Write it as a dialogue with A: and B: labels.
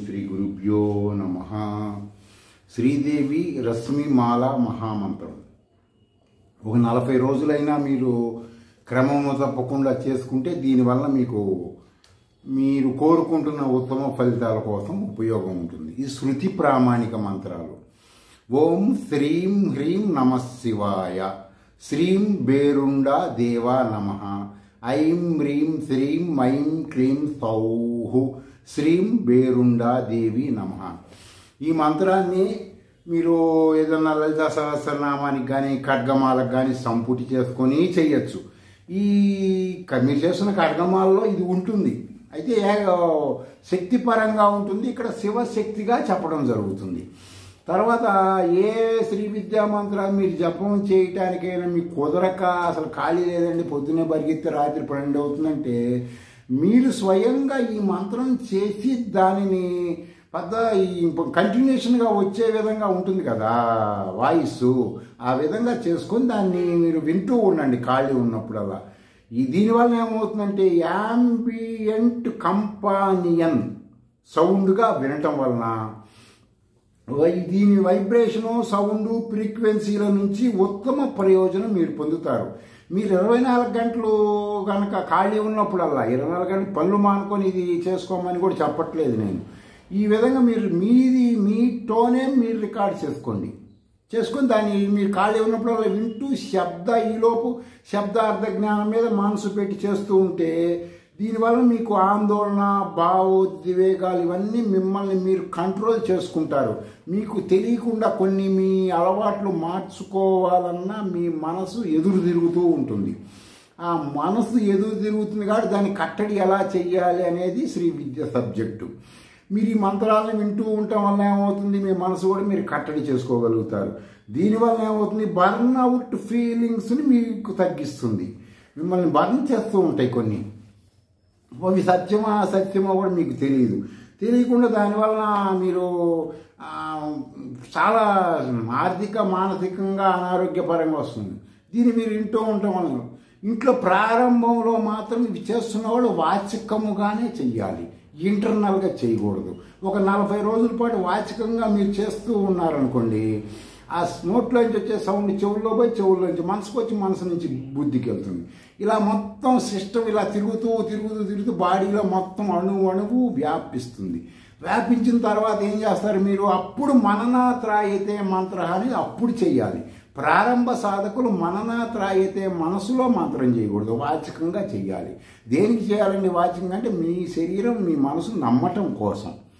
A: శ్రీ గురుభ్యో నమః. శ్రీదేవి రశ్మిమాల మహామంత్రం ఒక 40 రోజులైనా మీరు క్రమము తప్పకుండా చేసుకుంటే దీనివల్ల మీరు కోరుకుంటున్న ఉత్తమ ఫలితాల కోసం ఉపయోగం ఉంటుంది. ఈ శృతి ప్రామాణిక మంత్రాలు. ఓం శ్రీం హ్రీం నమః శివాయ, శ్రీం బేరుండా దేవా నమః, ఐం హ్రీం శ్రీం ఐం క్లీం సౌః, శ్రీం బేరుండా దేవి నమః. ఈ మంత్రాన్ని మీరు ఏదన్నా లలితా సహస్రనామానికి కానీ ఖడ్గమాలకు కానీ సంపుటి చేసుకొని చేయొచ్చు. మీరు చేస్తున్న ఖడ్గమాలలో ఇది ఉంటుంది, అయితే శక్తిపరంగా ఉంటుంది. ఇక్కడ శివశక్తిగా చెప్పడం జరుగుతుంది. తర్వాత ఏ శ్రీ విద్యా మంత్రాలు మీరు జపం చేయటానికైనా మీకు కుదరక అసలు ఖాళీ లేదండి, పొద్దున్నే పరిగెత్తి రాత్రి 12 అవుతుందంటే మీరు స్వయంగా ఈ మంత్రం చేసి దానిని కంటిన్యూషన్గా వచ్చే విధంగా ఉంటుంది కదా వాయిస్, ఆ విధంగా చేసుకొని దాన్ని మీరు వింటూ ఉండండి ఖాళీ ఉన్నప్పుడల్లా. దీనివల్ల ఏమవుతుందంటే యాంబియంట్ కంపానియన్ సౌండ్గా వినటం వలన దీని వైబ్రేషను, సౌండ్, ఫ్రీక్వెన్సీల నుంచి ఉత్తమ ప్రయోజనం మీరు పొందుతారు. మీరు 24 గంటలు కనుక ఖాళీ ఉన్నప్పుడల్లా 24 గంటలు పనులు మానుకొని ఇది చేసుకోమని కూడా చెప్పట్లేదు నేను. ఈ విధంగా మీతోనే మీరు రికార్డ్ చేసుకొని దాన్ని మీరు ఖాళీ ఉన్నప్పుడల్లా వింటూ ఈలోపు శబ్దార్థ జ్ఞానం మీద మనసు పెట్టి చేస్తూ ఉంటే దీనివల్ల మీకు ఆందోళన, భావోద్వేగాలు ఇవన్నీ మిమ్మల్ని మీరు కంట్రోల్ చేసుకుంటారు. మీకు తెలియకుండా కొన్ని మీ అలవాట్లు మార్చుకోవాలన్నా మీ మనసు ఎదురు తిరుగుతూ ఉంటుంది. ఆ మనసు ఎదురు తిరుగుతుంది కాబట్టి దాన్ని కట్టడి ఎలా చెయ్యాలి అనేది శ్రీ విద్య సబ్జెక్టు. మీరు ఈ మంత్రాలను వింటూ ఉండటం వల్ల ఏమవుతుంది, మీ మనసు కూడా మీరు కట్టడి చేసుకోగలుగుతారు. దీనివల్ల ఏమవుతుంది, బర్న్అవుట్ ఫీలింగ్స్ని మీకు తగ్గిస్తుంది. మిమ్మల్ని బర్న్ చేస్తూ ఉంటాయి కొన్ని, అవి సత్యమా అసత్యమో కూడా మీకు తెలియకుండా దానివల్ల మీరు చాలా ఆర్థిక మానసికంగా అనారోగ్యపరంగా వస్తుంది. దీన్ని మీరు వింటూ ఉండటం వల్ల ఇంట్లో ప్రారంభంలో మాత్రం ఇవి చేస్తున్న వాళ్ళు వాచికముగానే చెయ్యాలి, ఇంటర్నల్గా చేయకూడదు. ఒక 40 రోజుల పాటు వాచికంగా మీరు చేస్తూ ఉన్నారనుకోండి, ఆ నోట్లోంచి వచ్చే సౌండ్ చెవుల్లో పోయి చెవుల్లోంచి మనసుకు వచ్చి మనసు నుంచి బుద్ధికి వెళ్తుంది. ఇలా మొత్తం సిస్టమ్ ఇలా తిరుగుతూ బాడీలో మొత్తం అణువు వ్యాపిస్తుంది. వ్యాపించిన తర్వాత ఏం చేస్తారు మీరు, అప్పుడు మననాత్రాయతే మంత్ర అని అప్పుడు చెయ్యాలి. ప్రారంభ సాధకులు మననాత్రాయతే మనసులో మంత్రం చేయకూడదు, వాచికంగా చెయ్యాలి. దేనికి చేయాలండి వాచికంగా అంటే మీ శరీరం మీ మనసు నమ్మటం కోసం.